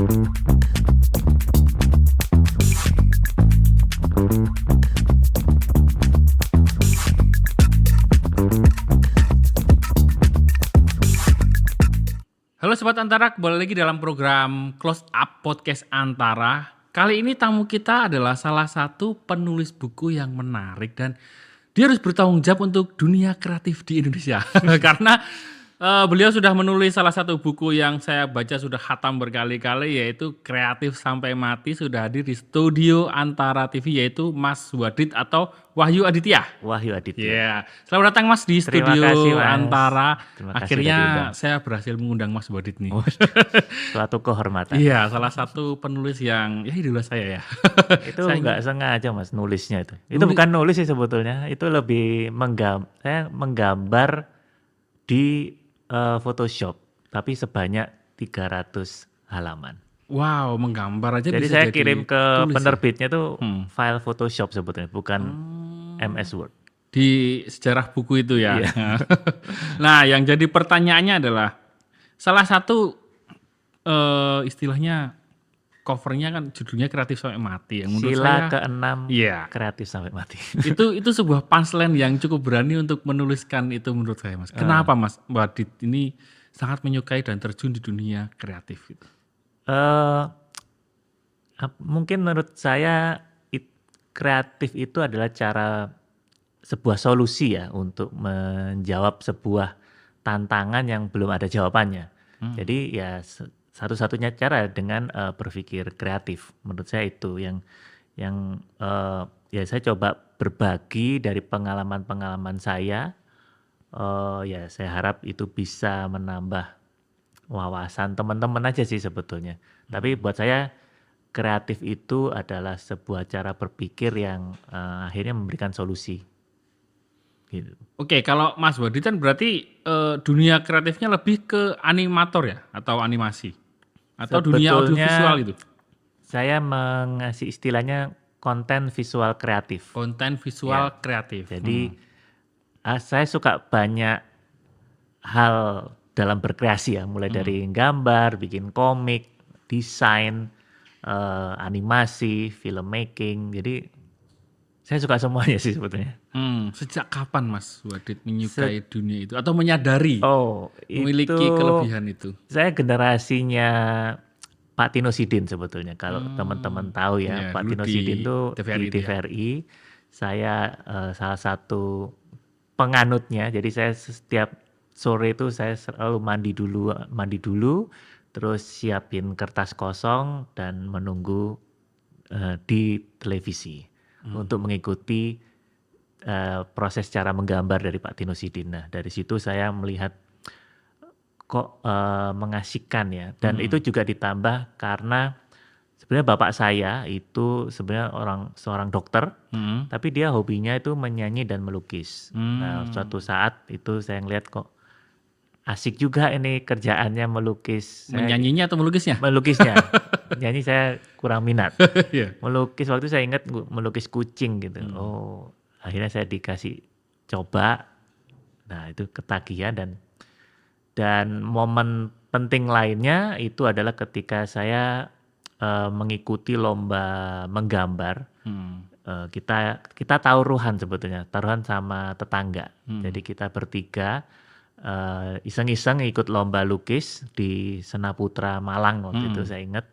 Halo Sobat Antara, kembali lagi dalam program Close Up Podcast Antara. Kali ini tamu kita adalah salah satu penulis buku yang menarik dan dia harus bertanggung jawab untuk dunia kreatif di Indonesia. Karena beliau sudah menulis salah satu buku yang saya baca sudah khatam berkali-kali, yaitu Kreatif Sampai Mati, sudah hadir di studio Antara TV, yaitu Mas Wadid atau Wahyu Aditya. Wahyu Aditya. Yeah. Selamat datang Mas di Terima studio kasih, Mas. Antara. Terima kasih Akhirnya sudah diundang. saya berhasil mengundang Mas Wadid nih. Suatu kehormatan. Iya, salah satu penulis yang ya idola saya ya. Itu Saya nggak sengaja Mas nulisnya itu. Itu bukan nulis sih sebetulnya. Itu lebih saya menggambar di Photoshop, tapi sebanyak 300 halaman. Wow, menggambar aja Jadi bisa saya jadi kirim ke tulis ya? penerbitnya tuh file Photoshop sebetulnya, bukan MS Word. Di sejarah buku itu ya. Iya. Nah, yang jadi pertanyaannya adalah salah satu istilahnya covernya kan judulnya Kreatif Sampai Mati. Yang menurut Sila saya ke-6 iya. Kreatif Sampai Mati. itu sebuah punchline yang cukup berani untuk menuliskan itu menurut saya, Mas. Kenapa Mas Wadid ini sangat menyukai dan terjun di dunia kreatif gitu? Mungkin menurut saya kreatif itu adalah sebuah solusi ya untuk menjawab sebuah tantangan yang belum ada jawabannya. Jadi ya satu-satunya cara dengan berpikir kreatif. Menurut saya itu yang ya saya coba berbagi dari pengalaman-pengalaman saya. Ya saya harap itu bisa menambah wawasan teman-teman aja sih sebetulnya. Tapi buat saya kreatif itu adalah sebuah cara berpikir yang akhirnya memberikan solusi. Gitu. Oke, kalau Mas Wadid kan berarti dunia kreatifnya lebih ke animator ya atau animasi atau dunia Sebetulnya audiovisual itu? Saya mengasih istilahnya konten visual kreatif. Konten visual kreatif. Jadi saya suka banyak hal dalam berkreasi ya, mulai dari gambar, bikin komik, desain, animasi, filmmaking. Jadi saya suka semuanya sih sebetulnya. Sejak kapan Mas Wadid menyukai dunia itu atau menyadari memiliki Itu kelebihan itu? saya generasinya Pak Tino Sidin sebetulnya. Kalau teman-teman tahu ya, Iya, Pak dulu Tino di Sidin itu TVRI di itu ya. TVRI. Saya salah satu penganutnya. Jadi saya setiap sore itu saya selalu mandi dulu, terus siapin kertas kosong dan menunggu di televisi untuk mengikuti proses cara menggambar dari Pak Tino Sidin. Nah, dari situ saya melihat kok mengasihkan ya. Dan itu juga ditambah karena sebenarnya bapak saya itu sebenarnya seorang dokter, tapi dia hobinya itu menyanyi dan melukis. Nah, suatu saat itu saya ngeliat kok asik juga ini kerjaannya melukis. Menyanyinya atau melukisnya? Melukisnya. Nyanyi saya kurang minat. Iya. Melukis waktu saya ingat melukis kucing gitu. Oh, akhirnya saya dikasih coba. Nah, itu ketagihan dan momen penting lainnya itu adalah ketika saya mengikuti lomba menggambar. Kita taruhan sebetulnya, taruhan sama tetangga. Jadi kita bertiga iseng-iseng ikut lomba lukis di Senaputra Malang waktu itu saya ingat.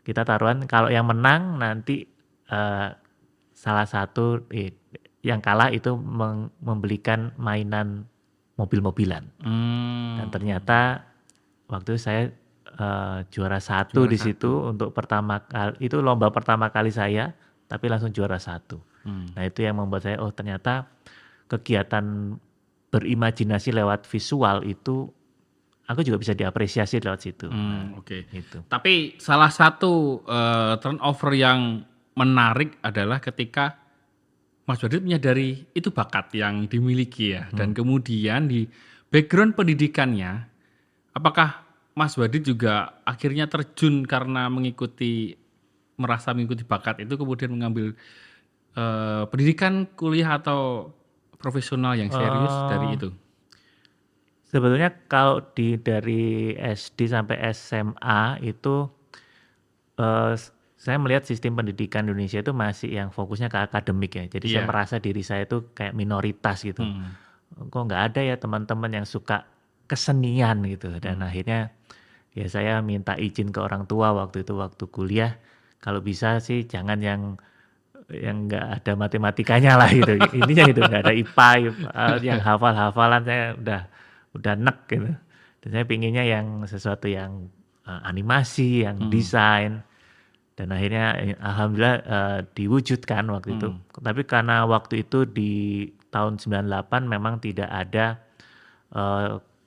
Kita taruhan kalau yang menang nanti salah satu yang kalah itu membelikan mainan mobil-mobilan. Dan ternyata waktu itu saya juara satu di situ untuk pertama kali, itu lomba pertama kali saya, tapi langsung juara satu. Nah itu yang membuat saya, oh ternyata kegiatan berimajinasi lewat visual itu aku juga bisa diapresiasi lewat situ. Oke. Gitu. Tapi salah satu turnover yang menarik adalah ketika Mas Wadid menyadari itu bakat yang dimiliki ya. Dan kemudian di background pendidikannya, apakah Mas Wadid juga akhirnya terjun karena merasa mengikuti bakat itu, kemudian mengambil pendidikan kuliah atau profesional yang serius dari itu? Sebetulnya kalau dari SD sampai SMA itu saya melihat sistem pendidikan Indonesia itu masih yang fokusnya ke akademik ya. Jadi saya Iya. merasa diri saya itu kayak minoritas gitu. Kok nggak ada ya teman-teman yang suka kesenian gitu. Dan akhirnya ya saya minta izin ke orang tua waktu itu waktu kuliah. Kalau bisa sih jangan yang nggak ada matematikanya lah gitu. Ininya gitu nggak ada IPA, yang hafal-hafalan saya udah nek gitu. Dan saya pinginnya yang sesuatu yang animasi, yang desain. Dan akhirnya alhamdulillah diwujudkan waktu itu. Tapi karena waktu itu di tahun 98 memang tidak ada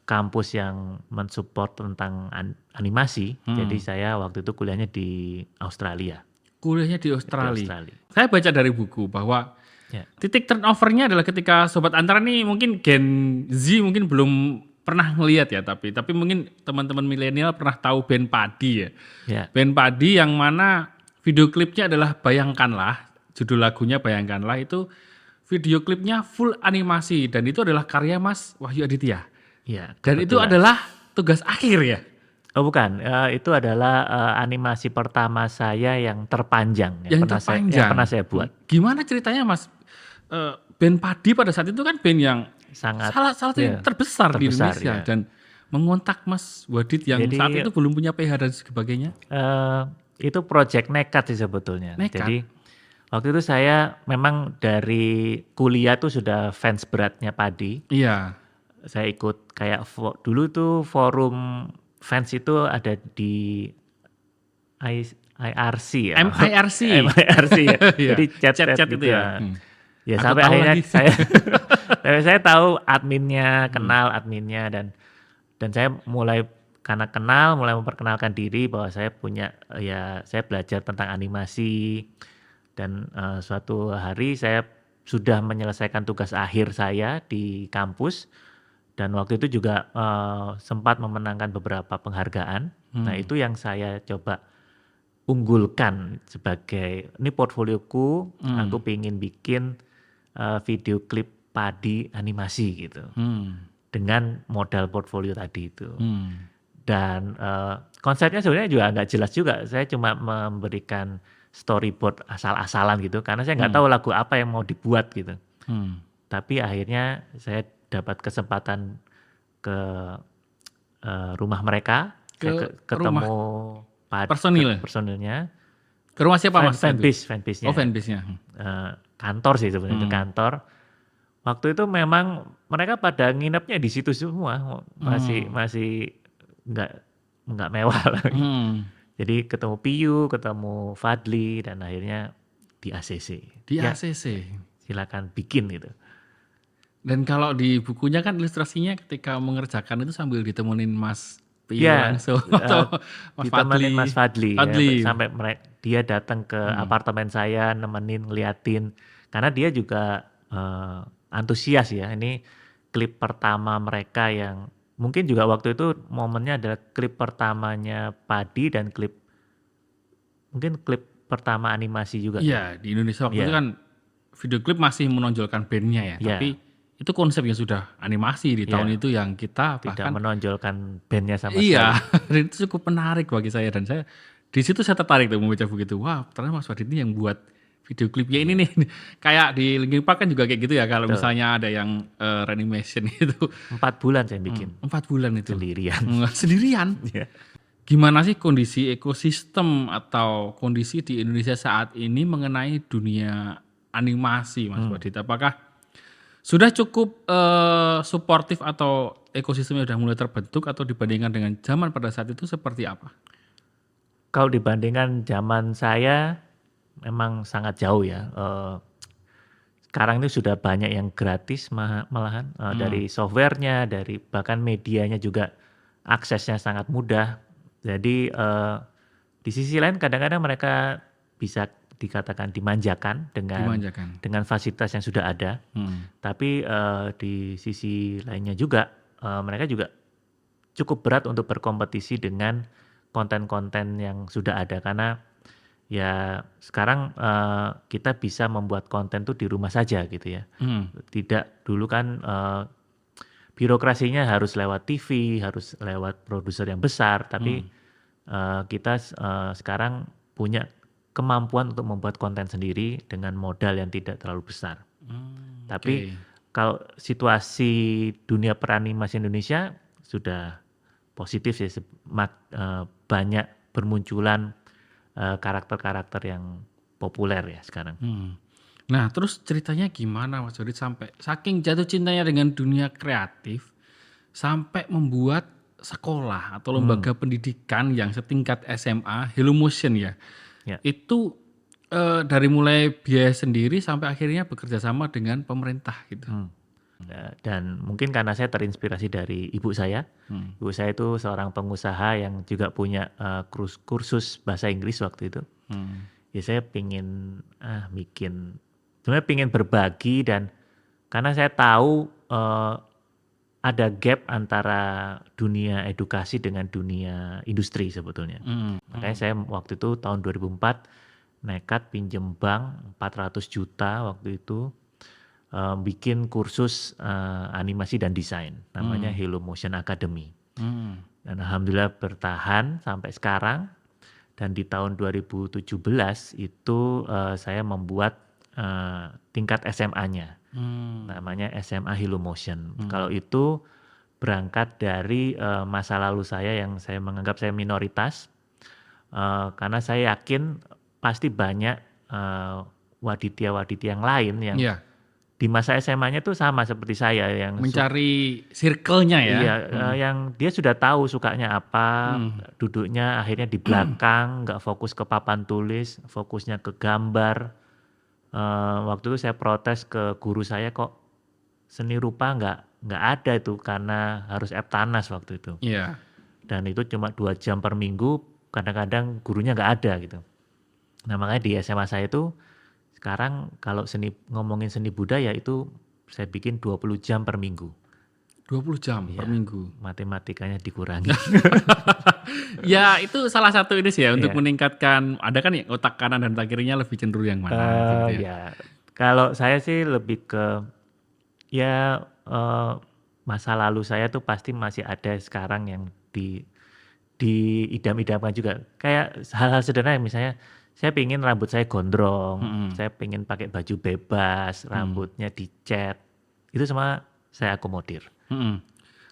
kampus yang mensupport tentang animasi. Jadi saya waktu itu kuliahnya di Australia. Kuliahnya di Di Australia. Australia. Saya baca dari buku bahwa Ya. titik turnovernya adalah ketika Sobat Antara nih mungkin Gen Z mungkin belum pernah ngelihat ya, tapi mungkin teman-teman milenial pernah tahu band Padi ya. Ya. Band Padi yang mana video klipnya adalah Bayangkanlah, judul lagunya Bayangkanlah itu video klipnya full animasi dan itu adalah karya Mas Wahyu Aditya. Ya, Dan itu kebetulan. adalah tugas akhir ya. Oh bukan, itu adalah animasi pertama saya yang terpanjang Yang yang pernah saya buat. Gimana ceritanya Mas? Band Padi pada saat itu kan band yang Sangat salah satu yang ya, terbesar di terbesar, Indonesia ya. dan mengontak Mas Wadid yang Jadi, saat itu belum punya PH dan sebagainya. itu project nekat sih sebetulnya. Nekat? Jadi waktu itu saya memang dari kuliah tuh sudah fans beratnya Padi. Iya. Saya ikut kayak dulu tuh forum fans itu ada di IRC ya. MIRC. MIRC ya. Iya. Jadi chat-chat Chat-chat gitu itu ya. ya. Ya Aku sampai tahu akhirnya lagi. saya tahu adminnya, kenal adminnya dan saya mulai karena kenal mulai memperkenalkan diri bahwa saya punya saya belajar tentang animasi dan suatu hari saya sudah menyelesaikan tugas akhir saya di kampus dan waktu itu juga sempat memenangkan beberapa penghargaan. Nah, itu yang saya coba unggulkan sebagai ini portfolioku, aku pengen bikin video klip Padi animasi gitu. Dengan modal portfolio tadi itu. Dan konsepnya sebenarnya juga nggak jelas juga. Saya cuma memberikan storyboard asal-asalan gitu. Karena saya nggak tahu lagu apa yang mau dibuat gitu. Tapi akhirnya saya dapat kesempatan ke rumah mereka. Saya ketemu personilnya. Ke rumah siapa Mas? Fanbase-nya. Oh, fanbase-nya. Kantor sih sebenarnya, kantor. Waktu itu memang mereka pada nginepnya di situ semua, masih nggak mewah lagi. Jadi ketemu Piyu, ketemu Fadli, dan akhirnya di ACC. Di ACC. Silakan bikin gitu. Dan kalau di bukunya kan ilustrasinya ketika mengerjakan itu sambil ditemenin Mas Piyu langsung atau Mas ditemenin Mas Fadli. Ya, sampai dia datang ke apartemen saya, nemenin, ngeliatin. Karena dia juga antusias ya. Ini klip pertama mereka yang mungkin juga waktu itu momennya adalah klip pertamanya Padi dan mungkin klip pertama animasi juga. Iya, di Indonesia waktu itu kan video klip masih menonjolkan bandnya ya. Tapi itu konsep yang sudah animasi di tahun itu yang kita tidak menonjolkan bandnya sama sekali. Iya, dan itu cukup menarik bagi saya dan saya di situ saya tertarik tuh membaca begitu. Wah, ternyata Mas Wadid ini yang buat video klipnya ini nih. Kayak di Linkin Park kan juga kayak gitu ya. Kalau misalnya ada yang reanimation itu. 4 bulan saya bikin. 4 bulan itu. Sendirian. Sendirian? Yeah. Gimana sih kondisi ekosistem atau kondisi di Indonesia saat ini mengenai dunia animasi Mas Wadid? Apakah sudah cukup suportif atau ekosistemnya sudah mulai terbentuk atau dibandingkan dengan zaman pada saat itu seperti apa? Kalau dibandingkan zaman saya memang sangat jauh ya. Sekarang ini sudah banyak yang gratis malahan dari softwarenya, dari bahkan medianya juga aksesnya sangat mudah. Jadi di sisi lain kadang-kadang mereka bisa dikatakan dimanjakan dengan fasilitas yang sudah ada. Tapi di sisi lainnya juga mereka juga cukup berat untuk berkompetisi dengan konten-konten yang sudah ada karena ya sekarang kita bisa membuat konten tuh di rumah saja gitu ya. Tidak dulu kan birokrasinya harus lewat TV, harus lewat produser yang besar, tapi kita sekarang punya kemampuan untuk membuat konten sendiri dengan modal yang tidak terlalu besar. Tapi kalau situasi dunia peranimasi Indonesia sudah positif sih, banyak bermunculan karakter-karakter yang populer ya sekarang. Nah, terus ceritanya gimana Mas Wadid sampai saking jatuh cintanya dengan dunia kreatif sampai membuat sekolah atau lembaga pendidikan yang setingkat SMA, Hello Motion ya. Ya. Itu dari mulai biaya sendiri sampai akhirnya bekerja sama dengan pemerintah gitu. Dan mungkin karena saya terinspirasi dari ibu saya. Ibu saya itu seorang pengusaha yang juga punya kursus bahasa Inggris waktu itu. Ya saya sebenarnya pingin berbagi, dan karena saya tahu ada gap antara dunia edukasi dengan dunia industri sebetulnya. Makanya saya waktu itu tahun 2004 nekat pinjem bank 400 juta waktu itu, bikin kursus animasi dan desain namanya Hello Motion Academy. Dan alhamdulillah bertahan sampai sekarang. Dan di tahun 2017 itu saya membuat tingkat SMA-nya, namanya SMA Hello Motion. Kalau itu berangkat dari masa lalu saya yang saya menganggap saya minoritas, karena saya yakin pasti banyak waditya-waditya yang lain yang di masa SMA-nya tuh sama seperti saya yang mencari circle-nya ya. Iya, yang dia sudah tahu sukanya apa, duduknya akhirnya di belakang, nggak fokus ke papan tulis, fokusnya ke gambar. Waktu itu saya protes ke guru saya, kok seni rupa nggak ada itu karena harus Eptanas waktu itu. Iya. Dan itu cuma 2 jam per minggu, kadang-kadang gurunya nggak ada gitu. Nah makanya di SMA saya itu sekarang kalau ngomongin seni budaya itu saya bikin 20 jam per minggu. 20 jam per minggu. Matematikanya dikurangi. Ya itu salah satu ini sih ya untuk meningkatkan, ada kan ya otak kanan dan otak kirinya lebih cenderung yang mana gitu ya. Ya, kalau saya sih lebih ke masa lalu saya tuh pasti masih ada sekarang yang diidam-idamkan juga. Kayak hal-hal sederhana misalnya saya pingin rambut saya gondrong, saya pingin pakai baju bebas, rambutnya dicat, itu semua saya akomodir.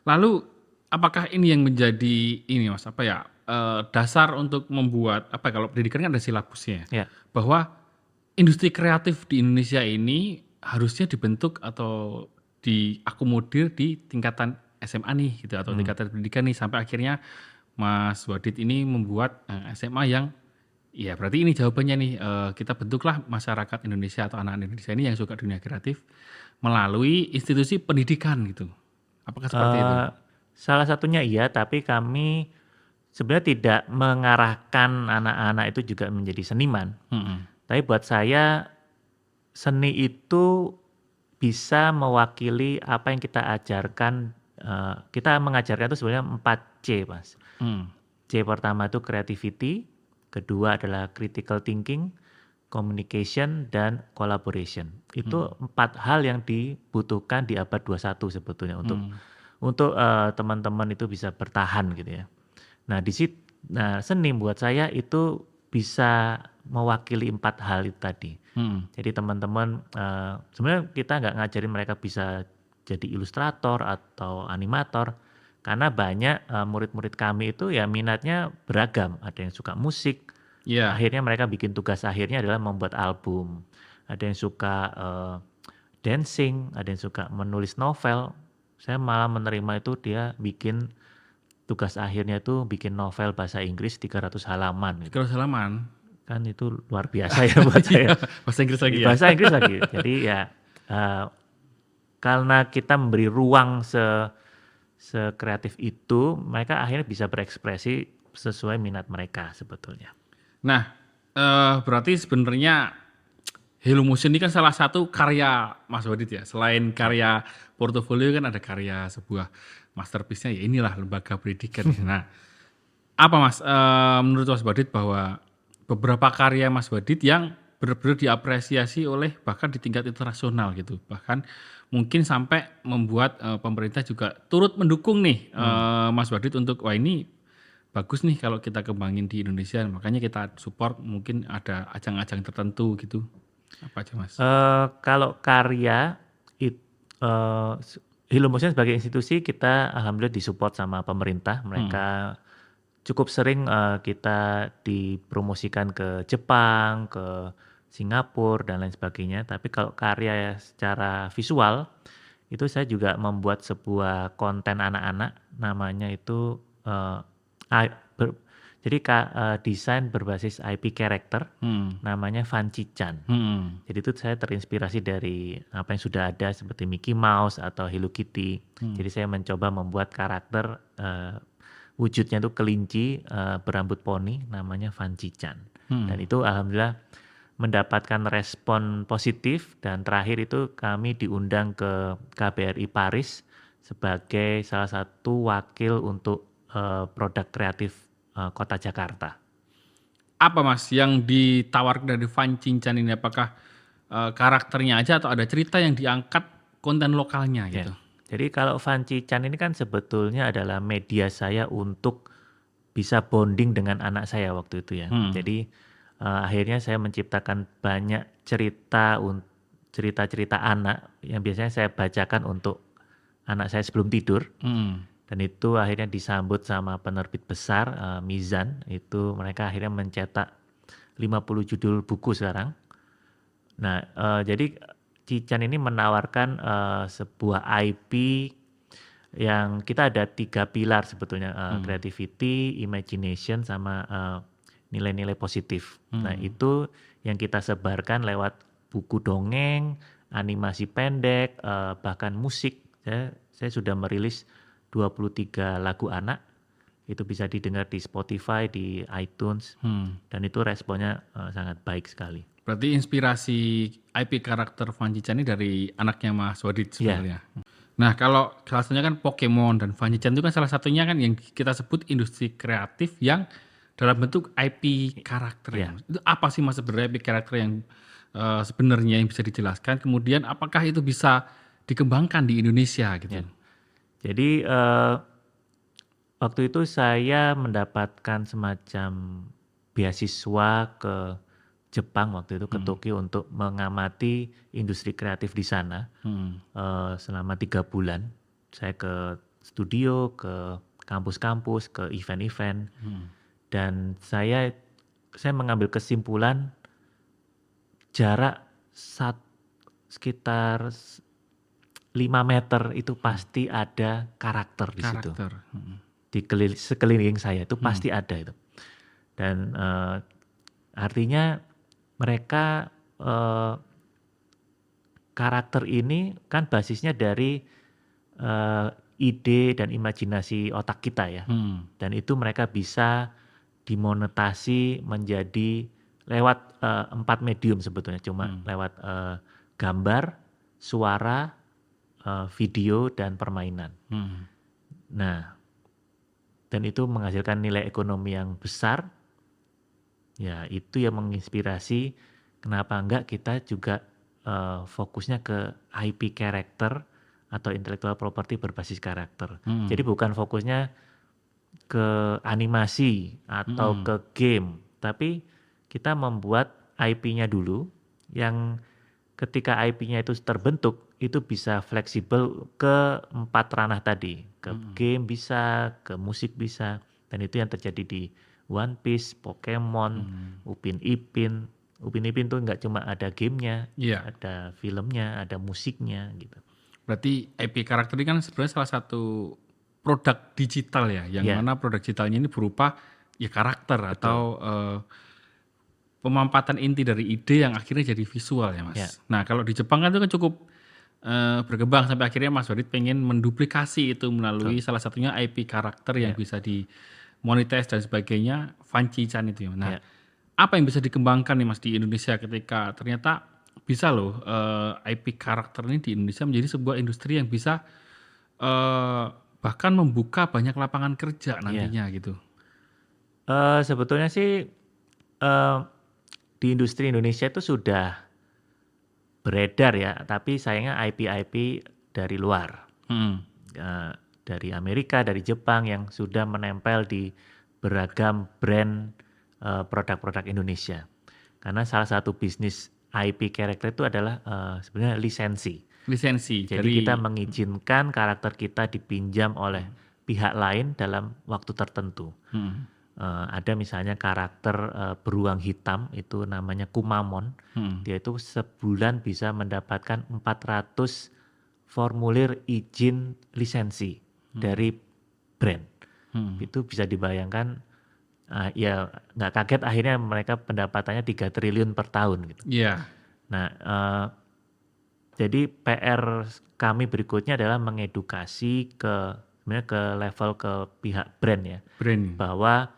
Lalu apakah ini yang menjadi ini Mas dasar untuk membuat kalau pendidikan kan ada silabusnya bahwa industri kreatif di Indonesia ini harusnya dibentuk atau diakomodir di tingkatan SMA nih gitu atau tingkatan pendidikan nih sampai akhirnya Mas Wadid ini membuat SMA yang ya berarti ini jawabannya nih, kita bentuklah masyarakat Indonesia atau anak Indonesia ini yang suka dunia kreatif melalui institusi pendidikan gitu. Apakah seperti itu? Salah satunya iya, tapi kami sebenarnya tidak mengarahkan anak-anak itu juga menjadi seniman. Tapi buat saya seni itu bisa mewakili apa yang kita ajarkan. Kita mengajarkan itu sebenarnya 4C, Mas. C pertama itu creativity, kedua adalah critical thinking, communication, dan collaboration. Itu 4 hal yang dibutuhkan di abad 21 sebetulnya untuk teman-teman itu bisa bertahan gitu ya. Nah, seni buat saya itu bisa mewakili 4 hal itu tadi. Jadi teman-teman sebenarnya kita nggak ngajarin mereka bisa jadi ilustrator atau animator, karena banyak murid-murid kami itu ya minatnya beragam. Ada yang suka musik, akhirnya mereka bikin tugas akhirnya adalah membuat album. Ada yang suka dancing, ada yang suka menulis novel. Saya malah menerima itu dia bikin tugas akhirnya itu bikin novel bahasa Inggris 300 halaman. 300 halaman? Kan itu luar biasa ya buat saya. Bahasa Inggris lagi ya? Bahasa Inggris lagi. Jadi ya karena kita memberi ruang sekreatif itu, mereka akhirnya bisa berekspresi sesuai minat mereka sebetulnya. Nah, berarti sebenarnya Hello Motion ini kan salah satu karya Mas Wadid ya. Selain karya portofolio kan ada karya sebuah masterpiece-nya, ya inilah lembaga pendidikan. Nah, apa Mas menurut Mas Wadid bahwa beberapa karya Mas Wadid yang benar-benar diapresiasi oleh bahkan di tingkat internasional gitu. Bahkan mungkin sampai membuat pemerintah juga turut mendukung nih Mas Wadid untuk wah ini bagus nih kalau kita kembangin di Indonesia, makanya kita support mungkin ada ajang-ajang tertentu gitu. Apa aja Mas? Kalau karya Hello Motion sebagai institusi kita alhamdulillah disupport sama pemerintah. Mereka cukup sering kita dipromosikan ke Jepang, ke Singapura dan lain sebagainya. Tapi kalau karya secara visual itu saya juga membuat sebuah konten anak-anak, namanya itu desain berbasis IP character, namanya Fanci-chan. Jadi itu saya terinspirasi dari apa yang sudah ada seperti Mickey Mouse atau Hello Kitty. Jadi saya mencoba membuat karakter wujudnya itu kelinci berambut poni, namanya Fanci-chan. Dan itu alhamdulillah mendapatkan respon positif, dan terakhir itu kami diundang ke KBRI Paris sebagai salah satu wakil untuk produk kreatif Kota Jakarta. Apa Mas yang ditawarkan dari Fanci-chan ini? Apakah karakternya aja atau ada cerita yang diangkat konten lokalnya gitu? Jadi kalau Fanci-chan ini kan sebetulnya adalah media saya untuk bisa bonding dengan anak saya waktu itu ya. Jadi akhirnya saya menciptakan banyak cerita-cerita anak yang biasanya saya bacakan untuk anak saya sebelum tidur. Dan itu akhirnya disambut sama penerbit besar, Mizan. Itu mereka akhirnya mencetak 50 judul buku sekarang. Nah, jadi Ci-chan ini menawarkan sebuah IP yang kita ada 3 pilar sebetulnya, creativity, imagination, sama nilai-nilai positif. Nah, itu yang kita sebarkan lewat buku dongeng, animasi pendek, bahkan musik. Saya sudah merilis 23 lagu anak, itu bisa didengar di Spotify, di iTunes, dan itu responnya sangat baik sekali. Berarti inspirasi IP karakter Fanci-chan ini dari anaknya Mas Wadid sebenarnya. Nah kalau salah satunya kan Pokemon dan Fanci-chan itu kan salah satunya kan yang kita sebut industri kreatif yang dalam bentuk IP karakter. Itu apa sih Mas sebenarnya IP karakter yang sebenarnya yang bisa dijelaskan? Kemudian apakah itu bisa dikembangkan di Indonesia gitu? Jadi waktu itu saya mendapatkan semacam beasiswa ke Jepang waktu itu, ke Tokyo, untuk mengamati industri kreatif di sana selama 3 bulan. Saya ke studio, ke kampus-kampus, ke event-event, dan saya mengambil kesimpulan jarak sekitar 5 meter itu pasti ada karakter di situ. Di sekeliling saya itu pasti ada itu. Dan artinya mereka karakter ini kan basisnya dari ide dan imajinasi otak kita ya. Dan itu mereka bisa dimonetasi menjadi lewat 4 medium sebetulnya. Cuma lewat gambar, suara, video, dan permainan. Nah, dan itu menghasilkan nilai ekonomi yang besar. Ya, itu yang menginspirasi kenapa enggak kita juga fokusnya ke IP character atau intellectual property berbasis karakter. Jadi bukan fokusnya ke animasi atau ke game, tapi kita membuat IP-nya dulu yang ketika IP-nya itu terbentuk, itu bisa fleksibel ke 4 ranah tadi. Ke game bisa, ke musik bisa. Dan itu yang terjadi di One Piece, Pokemon, Upin Ipin. Upin Ipin tuh nggak cuma ada gamenya, ada filmnya, ada musiknya gitu. Berarti IP karakter ini kan sebenarnya salah satu produk digital ya, yang mana produk digitalnya ini berupa ya karakter. Betul. Atau pemampatan inti dari ide yang akhirnya jadi visual ya Mas. Nah kalau di Jepang kan itu kan cukup berkembang sampai akhirnya Mas Wadid pengen menduplikasi itu melalui salah satunya IP karakter yang bisa dimonetize dan sebagainya, Fanci-chan itu ya. Nah apa yang bisa dikembangkan nih Mas di Indonesia ketika ternyata bisa loh IP karakter ini di Indonesia menjadi sebuah industri yang bisa bahkan membuka banyak lapangan kerja nantinya gitu. Sebetulnya sih di industri Indonesia itu sudah beredar ya, tapi sayangnya IP-IP dari luar, dari Amerika, dari Jepang yang sudah menempel di beragam brand produk-produk Indonesia. Karena salah satu bisnis IP karakter itu adalah sebenarnya lisensi. Lisensi Jadi dari kita mengizinkan karakter kita dipinjam oleh pihak lain dalam waktu tertentu. Ada misalnya karakter beruang hitam itu namanya Kumamon. Dia itu sebulan bisa mendapatkan 400 formulir izin lisensi dari brand. Itu bisa dibayangkan ya nggak kaget akhirnya mereka pendapatannya 3 triliun per tahun gitu. Iya. Nah, jadi PR kami berikutnya adalah mengedukasi sebenarnya ke level ke pihak brand ya, Brand. bahwa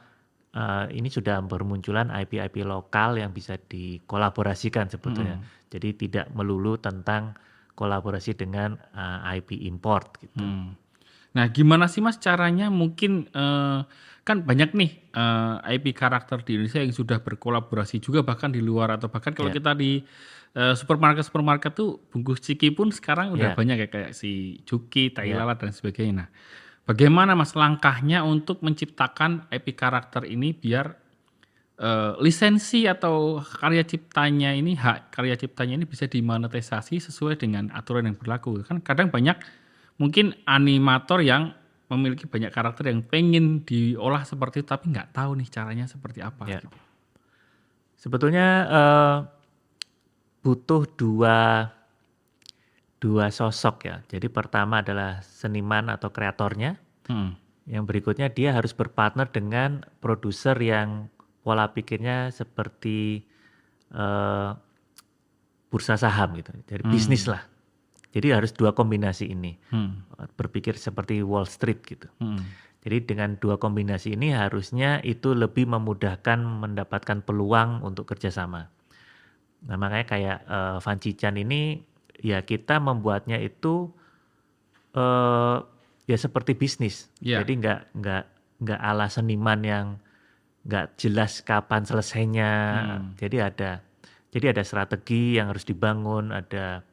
ini sudah bermunculan IP-IP lokal yang bisa dikolaborasikan sebetulnya. Jadi tidak melulu tentang kolaborasi dengan IP import gitu. Nah, gimana sih Mas caranya mungkin kan banyak nih IP karakter di Indonesia yang sudah berkolaborasi juga bahkan di luar atau bahkan kalau kita di supermarket tuh bungkus ciki pun sekarang udah Ya. banyak ya kayak si Juki, Tai Ya. Lalat dan sebagainya. Nah, bagaimana Mas langkahnya untuk menciptakan IP karakter ini biar lisensi atau karya ciptanya ini, hak karya ciptanya ini bisa dimonetisasi sesuai dengan aturan yang berlaku. Kan kadang banyak mungkin animator yang memiliki banyak karakter yang pengen diolah seperti itu tapi nggak tahu nih caranya seperti apa. Ya. Gitu. Sebetulnya butuh dua sosok ya. Jadi pertama adalah seniman atau kreatornya. Yang berikutnya dia harus berpartner dengan produser yang pola pikirnya seperti bursa saham gitu. Jadi bisnis lah. Jadi harus dua kombinasi ini. Berpikir seperti Wall Street gitu. Jadi dengan dua kombinasi ini harusnya itu lebih memudahkan mendapatkan peluang untuk kerjasama. Nah makanya kayak Van Cichan ini ya kita membuatnya itu ya seperti bisnis. Yeah. Jadi nggak ala seniman yang nggak jelas kapan selesainya. Jadi ada strategi yang harus dibangun, ada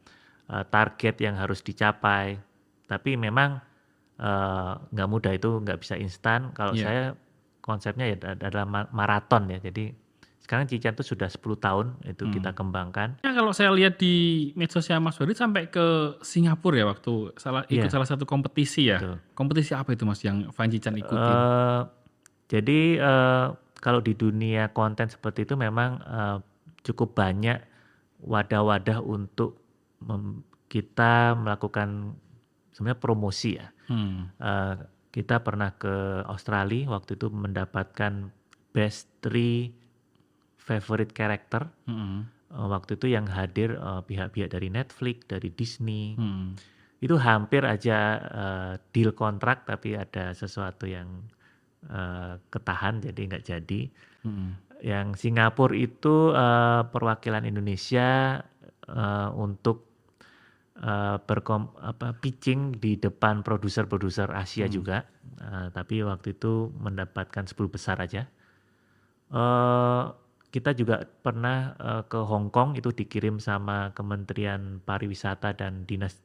target yang harus dicapai. Tapi memang nggak mudah, itu nggak bisa instan. Kalau saya konsepnya ya adalah maraton ya. Jadi sekarang Cichan itu sudah 10 tahun itu kita kembangkan. Ya, kalau saya lihat di medsosnya Mas Warid sampai ke Singapura ya waktu ikut salah satu kompetisi ya. Betul. Kompetisi apa itu Mas yang Van Cichan ikutin? Jadi kalau di dunia konten seperti itu memang cukup banyak wadah-wadah untuk kita melakukan sebenarnya promosi ya. Kita pernah ke Australia waktu itu mendapatkan best 3 favorite character. Waktu itu yang hadir pihak-pihak dari Netflix, dari Disney. Itu hampir aja deal kontrak tapi ada sesuatu yang ketahan jadi nggak jadi. Yang Singapura itu perwakilan Indonesia untuk pitching di depan produser-produser Asia juga, tapi waktu itu mendapatkan 10 besar aja. Kita juga pernah ke Hong Kong, itu dikirim sama Kementerian Pariwisata dan Dinas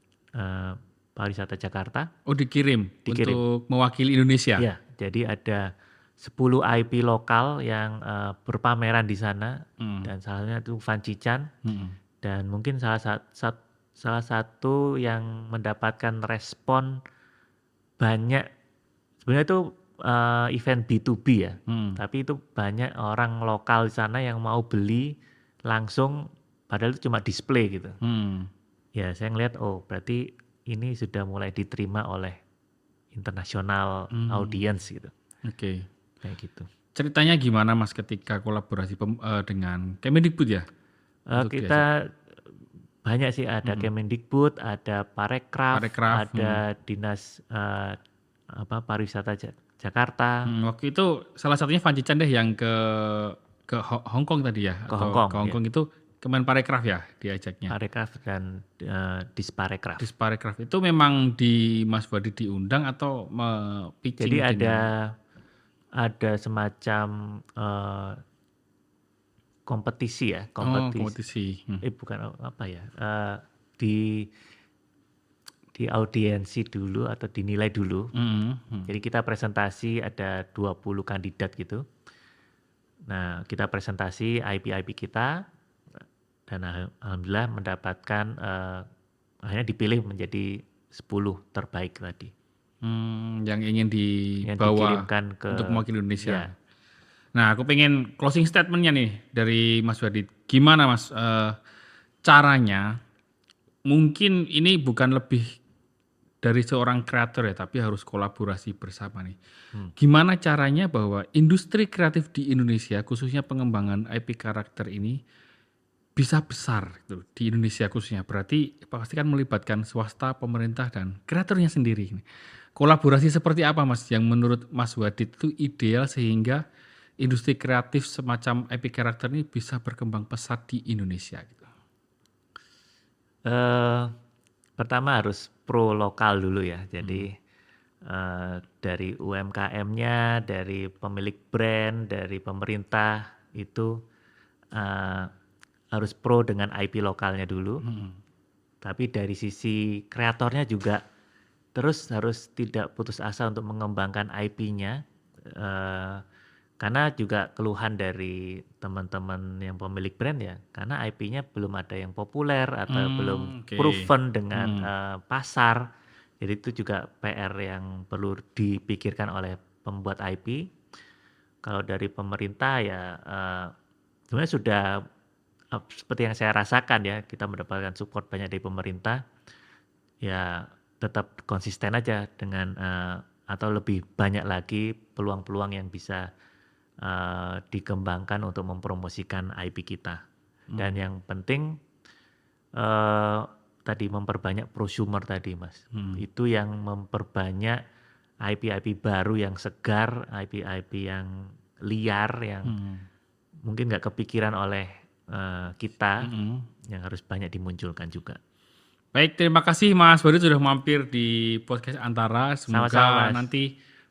Pariwisata Jakarta. Oh dikirim untuk mewakili Indonesia? Ya, jadi ada 10 IP lokal yang berpameran di sana, dan salahnya itu Van Cichan, dan mungkin salah satu yang mendapatkan respon banyak, sebenarnya itu event B2B ya, tapi itu banyak orang lokal di sana yang mau beli langsung, padahal itu cuma display gitu. Ya saya ngelihat, oh berarti ini sudah mulai diterima oleh internasional audience gitu. Oke. Kayak gitu. Ceritanya gimana Mas ketika kolaborasi dengan Kemendikbud ya? Kita banyak sih, ada Kemendikbud, ada Parekraf, ada Dinas Pariwisata Jakarta. Waktu itu salah satunya Van Cichan deh yang ke Hong Kong tadi ya? Ke Hong Kong. Ke Hong Kong itu Kemenparekraf ya diajaknya? Parekraf dan Disparekraf. Disparekraf itu memang di Mas Wadi diundang atau pitching? Jadi ada semacam kompetisi ya, kompetisi. Bukan apa ya, di audiensi dulu atau dinilai dulu. Jadi kita presentasi ada 20 kandidat gitu. Nah, kita presentasi IP kita dan alhamdulillah mendapatkan akhirnya dipilih menjadi 10 terbaik tadi. Yang ingin Yang dibawa dikirimkan ke untuk mewakili Indonesia. Ya. Nah, aku pengen closing statement-nya nih dari Mas Wadid. Gimana Mas caranya? Mungkin ini bukan lebih dari seorang kreator ya, tapi harus kolaborasi bersama nih. Gimana caranya bahwa industri kreatif di Indonesia, khususnya pengembangan IP karakter ini bisa besar gitu, di Indonesia khususnya. Berarti pasti kan melibatkan swasta, pemerintah, dan kreatornya sendiri. Kolaborasi seperti apa Mas yang menurut Mas Wadid itu ideal sehingga industri kreatif semacam IP karakter ini bisa berkembang pesat di Indonesia gitu? Pertama harus pro lokal dulu ya. Jadi dari UMKM-nya, dari pemilik brand, dari pemerintah itu harus pro dengan IP lokalnya dulu. Tapi dari sisi kreatornya juga terus harus tidak putus asa untuk mengembangkan IP-nya. Karena juga keluhan dari teman-teman yang pemilik brand ya, karena IP-nya belum ada yang populer atau belum proven dengan pasar. Jadi itu juga PR yang perlu dipikirkan oleh pembuat IP. Kalau dari pemerintah ya sebenarnya sudah seperti yang saya rasakan ya, kita mendapatkan support banyak dari pemerintah. Ya tetap konsisten aja dengan atau lebih banyak lagi peluang-peluang yang bisa dikembangkan untuk mempromosikan IP kita. Dan yang penting tadi memperbanyak prosumer tadi Mas. Itu yang memperbanyak IP-IP baru yang segar, IP-IP yang liar yang mungkin nggak kepikiran oleh kita, yang harus banyak dimunculkan juga. Baik, terima kasih Mas Wadid sudah mampir di podcast Antara. Semoga Sama-sama, Mas. nanti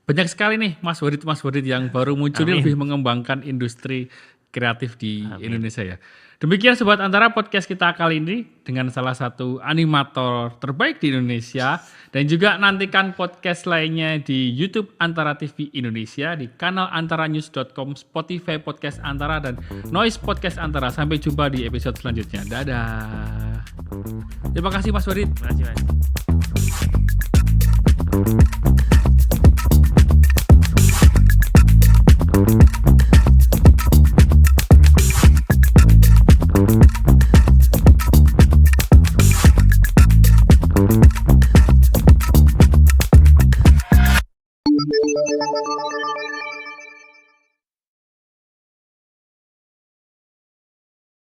banyak sekali nih Mas Wadid yang baru muncul ini lebih mengembangkan industri kreatif di Indonesia ya. Demikian Sobat Antara podcast kita kali ini dengan salah satu animator terbaik di Indonesia. Dan juga nantikan podcast lainnya di YouTube Antara TV Indonesia, di kanal antaranews.com, Spotify Podcast Antara, dan Noise Podcast Antara. Sampai jumpa di episode selanjutnya. Dadah. Terima kasih Mas Wadid. Terima kasih Mas.